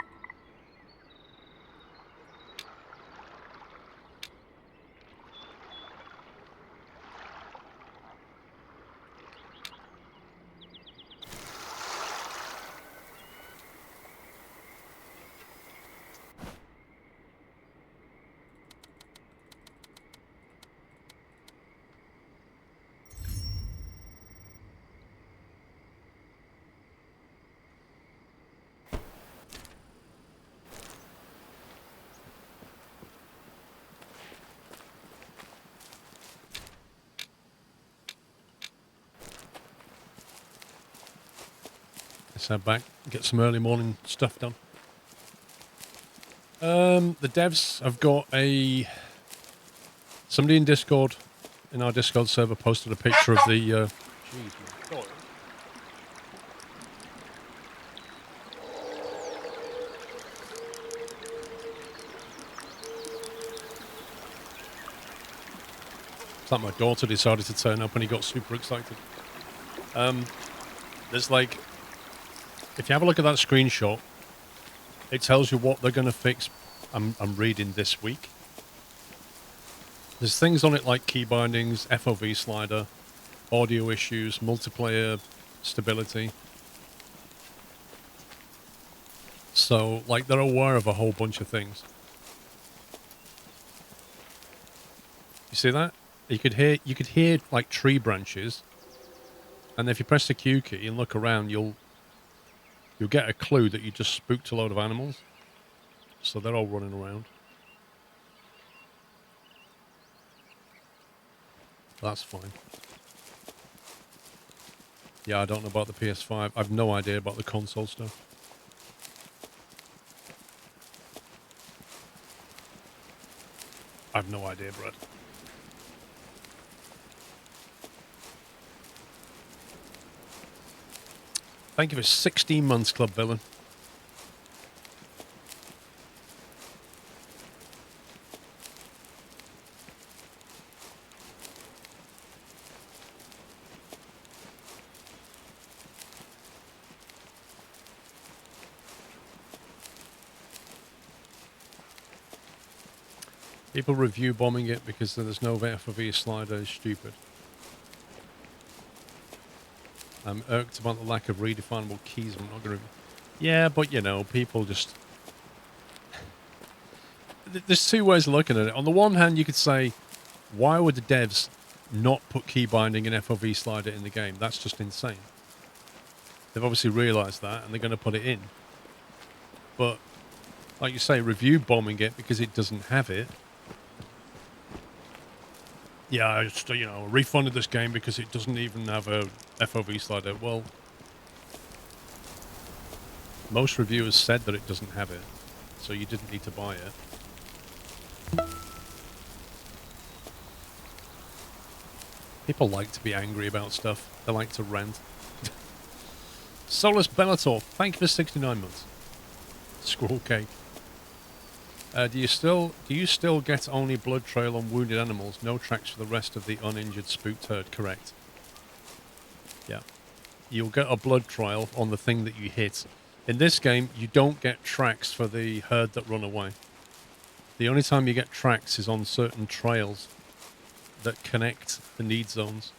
Let's head back and get some early morning stuff done. The devs have got somebody in Discord, in our Discord server, posted a picture of the jeez, my God. It's like my daughter decided to turn up and he got super excited. There's like, if you have a look at that screenshot, it tells you what they're going to fix. I'm reading this week. There's things on it like key bindings, FOV slider, audio issues, multiplayer stability. So, like, they're aware of a whole bunch of things. You see that? You could hear like tree branches, and if you press the Q key and look around, you'll get a clue that you just spooked a load of animals. So they're all running around. That's fine. Yeah, I don't know about the PS5. I've no idea about the console stuff. I've no idea, Brad. Thank you for 16 months, Club Villain. People review bombing it because there's no FOV slider is stupid. I'm irked about the lack of redefinable keys. I'm not going to... Yeah, but, you know, people just... There's two ways of looking at it. On the one hand, you could say, why would the devs not put key binding and FOV slider in the game? That's just insane. They've obviously realised that, and they're going to put it in. But, like you say, review bombing it because it doesn't have it. Yeah, I just, you know, refunded this game because it doesn't even have a FOV slider. Well, most reviewers said that it doesn't have it, so you didn't need to buy it. People like to be angry about stuff. They like to rant. Solus Bellator, thank you for 69 months. Squirrel cake. Do you still get only blood trail on wounded animals? No tracks for the rest of the uninjured spooked herd, correct? Yeah. You'll get a blood trail on the thing that you hit. In this game, you don't get tracks for the herd that run away. The only time you get tracks is on certain trails that connect the need zones.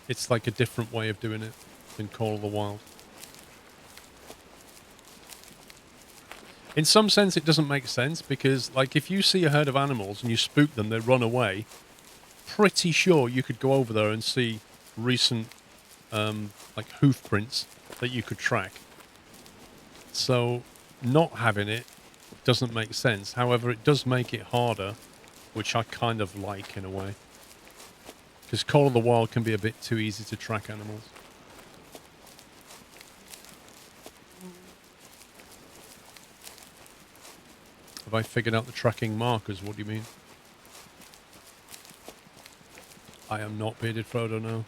It's like a different way of doing it in Call of the Wild. In some sense, it doesn't make sense because, like, if you see a herd of animals and you spook them, they run away, pretty sure you could go over there and see recent, like, hoof prints that you could track. So, not having it doesn't make sense. However, it does make it harder, which I kind of like in a way. Because Call of the Wild can be a bit too easy to track animals. Have I figured out the tracking markers? What do you mean? I am not bearded Frodo now.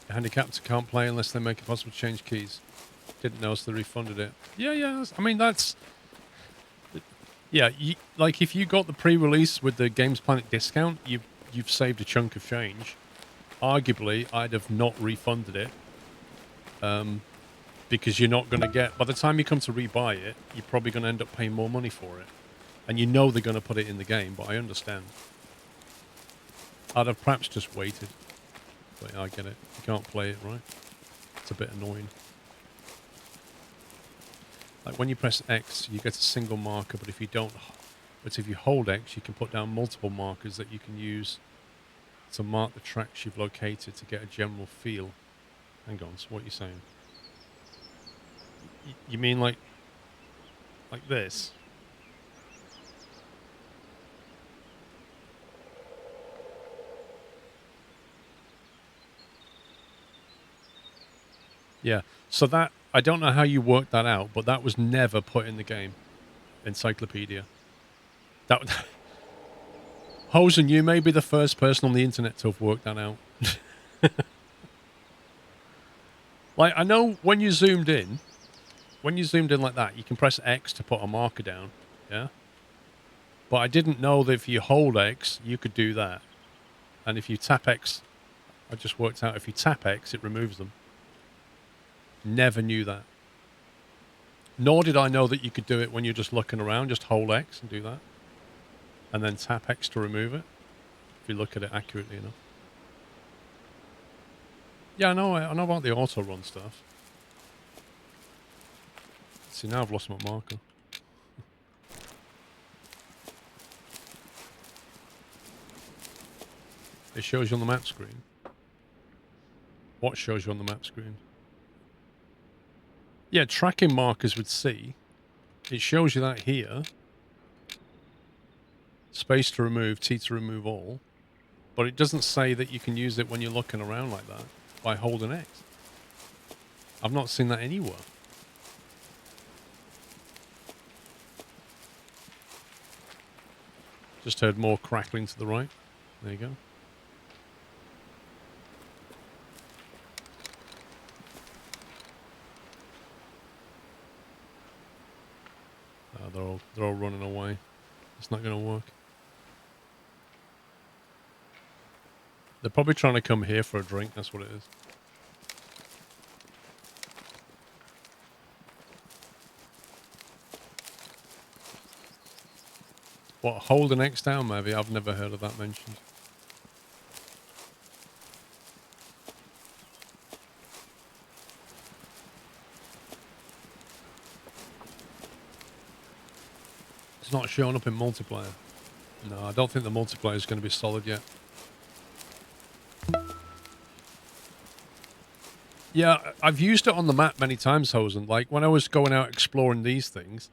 Handicapped can't play unless they make it possible to change keys. Didn't know, so they refunded it. Yeah. I mean, that's... Yeah, like if you got the pre-release with the Games Planet discount, you've saved a chunk of change. Arguably, I'd have not refunded it. Because you're not going to get... By the time you come to rebuy it, you're probably going to end up paying more money for it. And you know they're going to put it in the game, but I understand. I'd have perhaps just waited. But I get it. You can't play it, right? It's a bit annoying. Like when you press X, you get a single marker, but if you don't... But if you hold X, you can put down multiple markers that you can use to mark the tracks you've located to get a general feel. Hang on, so what are you saying? You mean like this? Yeah, so that, I don't know how you worked that out, but that was never put in the game. Encyclopedia. That Hosen, you may be the first person on the internet to have worked that out. Like, I know when you zoomed in like that, you can press X to put a marker down, yeah? But I didn't know that if you hold X, you could do that. And if you tap X, I just worked out if you tap X, it removes them. Never knew that. Nor did I know that you could do it when you're just looking around, just hold X and do that. And then tap X to remove it, if you look at it accurately enough. Yeah, I know about the auto-run stuff. See, now I've lost my marker. It shows you on the map screen. What shows you on the map screen? Yeah, tracking markers with C. It shows you that here. Space to remove, T to remove all. But it doesn't say that you can use it when you're looking around like that by holding X. I've not seen that anywhere. Just heard more crackling to the right. There you go. They're all running away. It's not going to work. They're probably trying to come here for a drink. That's what it is. What, hold an X down, maybe? I've never heard of that mentioned. It's not showing up in multiplayer. No, I don't think the multiplayer is going to be solid yet. Yeah, I've used it on the map many times, Hosen. Like, when I was going out exploring these things,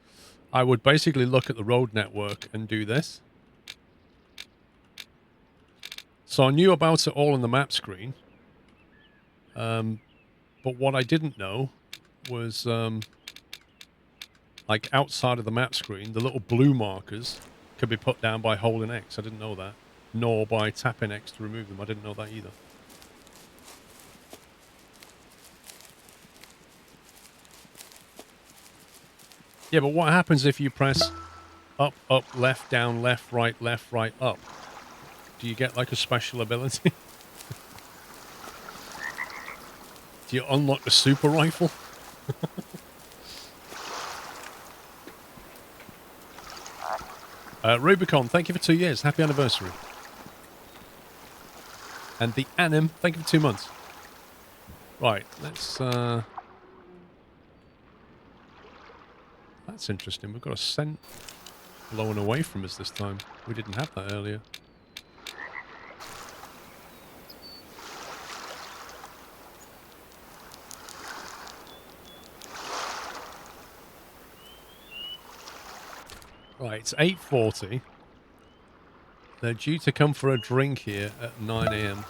I would basically look at the road network and do this. So I knew about it all on the map screen. But what I didn't know was, like, outside of the map screen, the little blue markers could be put down by holding X. I didn't know that. Nor by tapping X to remove them. I didn't know that either. Yeah, but what happens if you press up, up, left, down, left, right, up? Do you get, like, a special ability? Do you unlock the super rifle? Rubicon, thank you for 2 years. Happy anniversary. And the Anim, thank you for 2 months. Right, let's... That's interesting. We've got a scent blowing away from us this time. We didn't have that earlier. Right, it's 8:40. They're due to come for a drink here at 9 AM.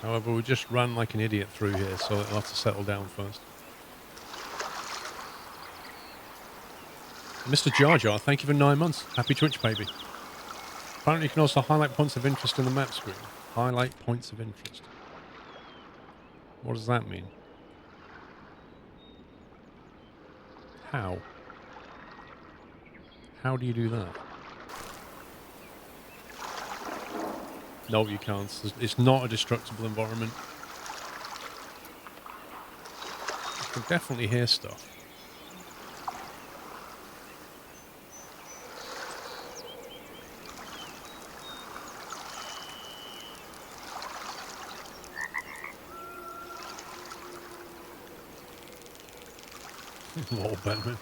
However, we just ran like an idiot through here, so it'll have to settle down first. Mr. Jar Jar, thank you for 9 months. Happy Twitch, baby. Apparently you can also highlight points of interest in the map screen. Highlight points of interest. What does that mean? How? How do you do that? No, you can't. It's not a destructible environment. You can definitely hear stuff. Lol, Batman.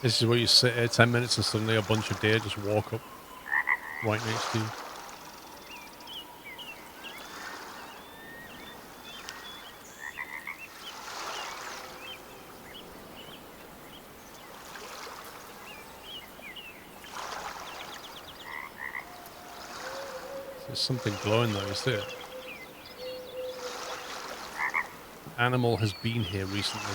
This is where you sit here 10 minutes and suddenly a bunch of deer just walk up right next to you. There's something glowing though, is there? Animal has been here recently.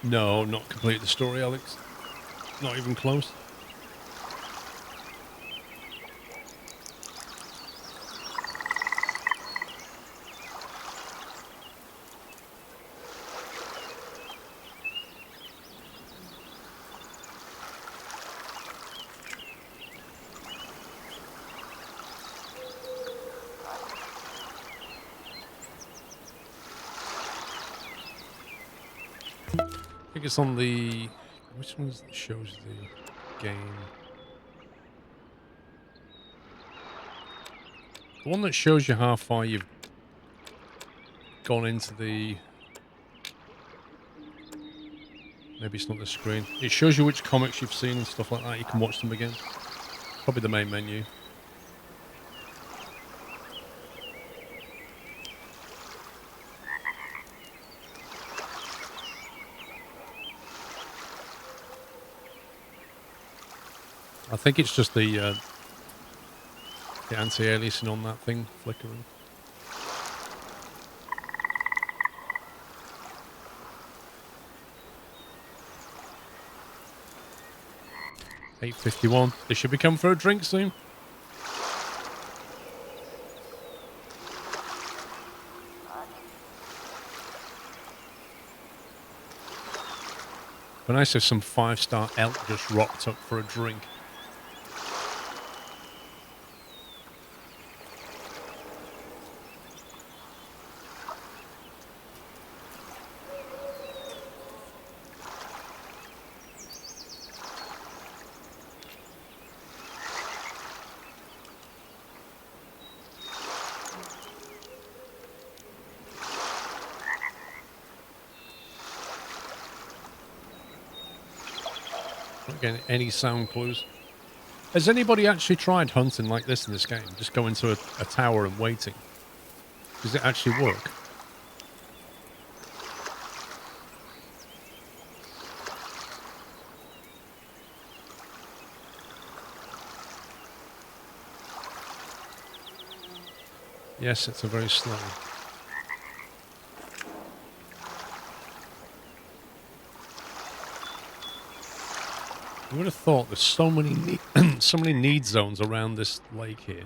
No, not complete the story, Alex. Not even close. I think it's on the... Which one shows the game? The one that shows you how far you've gone into the... Maybe it's not the screen. It shows you which comics you've seen and stuff like that. You can watch them again. Probably the main menu. I think it's just the anti-aliasing on that thing flickering. $8.51. They should be coming for a drink soon. But nice if some 5-star elk just rocked up for a drink. Not getting any sound clues. Has anybody actually tried hunting like this in this game? Just go into a tower and waiting. Does it actually work? Yes, it's a very slow. I would have thought there's so many so many need zones around this lake here.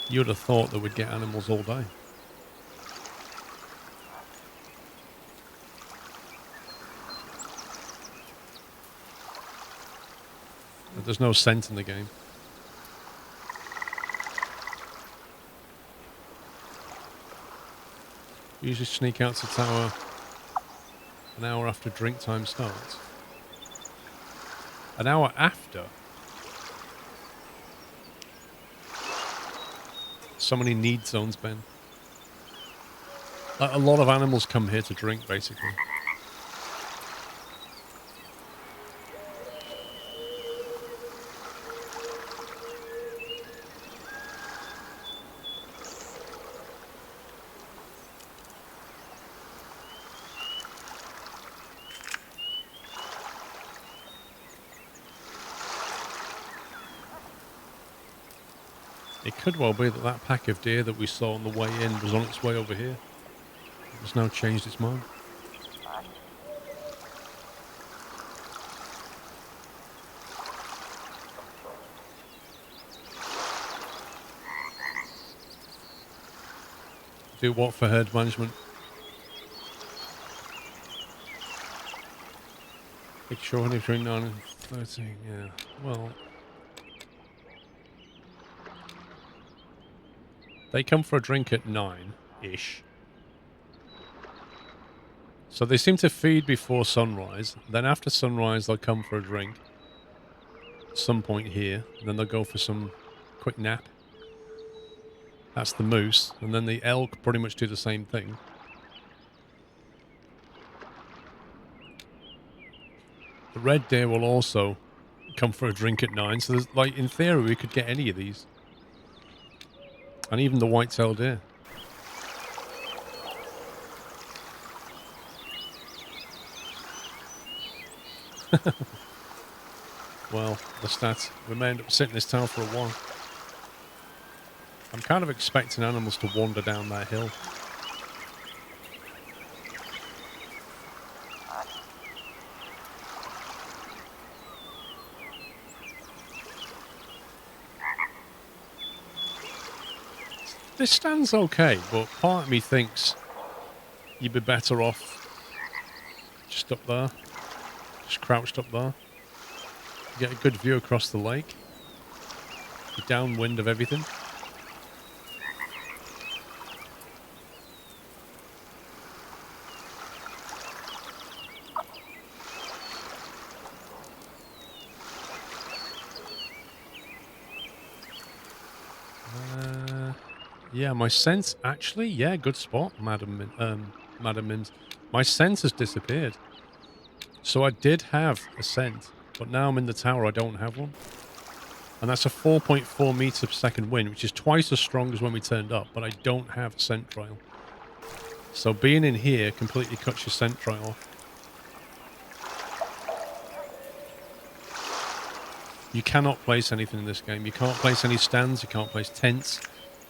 You would have thought that we'd get animals all day. But there's no scent in the game. Usually sneak out to the tower an hour after drink time starts. An hour after? So many need zones, Ben. Like, a lot of animals come here to drink, basically. It could well be that that pack of deer that we saw on the way in was on its way over here. It has now changed its mind. Do what for herd management? Make sure honey between 9 and 13, yeah. Well... They come for a drink at 9-ish. So they seem to feed before sunrise. Then after sunrise, they'll come for a drink. At some point here. And then they'll go for some quick nap. That's the moose. And then the elk pretty much do the same thing. The red deer will also come for a drink at 9. So there's, like, in theory, we could get any of these. And even the white-tailed deer. Well, the stats. We may end up sitting in this town for a while. I'm kind of expecting animals to wander down that hill. This stand's okay, but part of me thinks you'd be better off just up there. Just crouched up there. You get a good view across the lake. You're downwind of everything. Yeah, my scent actually, yeah, good spot, Madam Mims. My scent has disappeared. So I did have a scent, but now I'm in the tower, I don't have one. And that's a 4.4 meters per second wind, which is twice as strong as when we turned up, but I don't have a scent trail. So being in here completely cuts your scent trail off. You cannot place anything in this game. You can't place any stands, you can't place tents.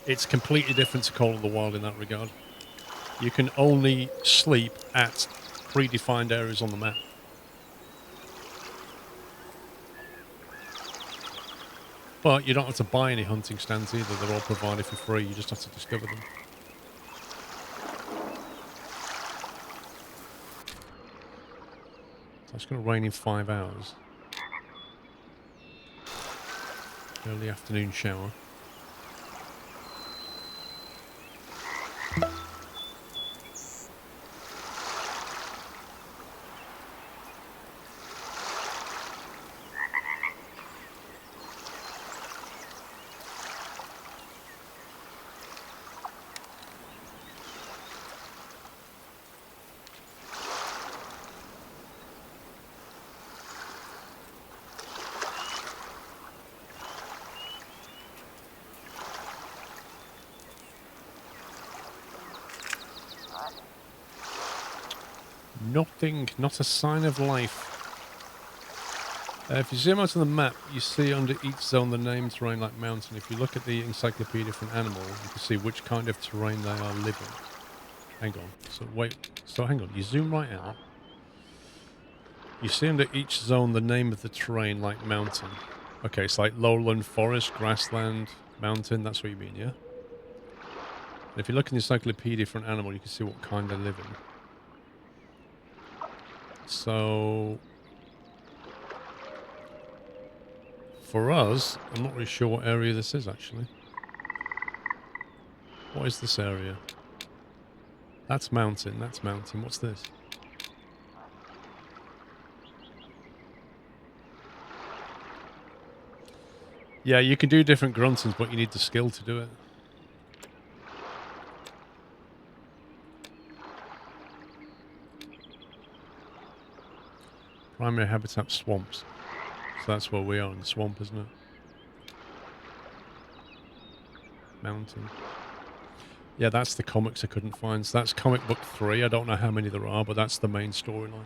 It's completely different to Call of the Wild in that regard. You can only sleep at predefined areas on the map. But you don't have to buy any hunting stands either. They're all provided for free. You just have to discover them. So it's going to rain in 5 hours. Early afternoon shower. Nothing, not a sign of life. If you zoom out on the map, you see under each zone the name terrain like mountain. If you look at the encyclopedia for an animal, you can see which kind of terrain they are living. Hang on. So wait. So hang on. You zoom right out. You see under each zone the name of the terrain like mountain. Okay, it's like lowland, forest, grassland, mountain. That's what you mean, yeah? And if you look in the encyclopedia for an animal, you can see what kind they live in. So for us, I'm not really sure what area this is actually. What is this area? That's mountain, that's mountain. What's this? Yeah, you can do different gruntings, but you need the skill to do it. Primary habitat swamps. So that's where we are, in the swamp, isn't it? Mountain. Yeah, that's the comics I couldn't find. So that's comic book 3. I don't know how many there are, but that's the main storyline.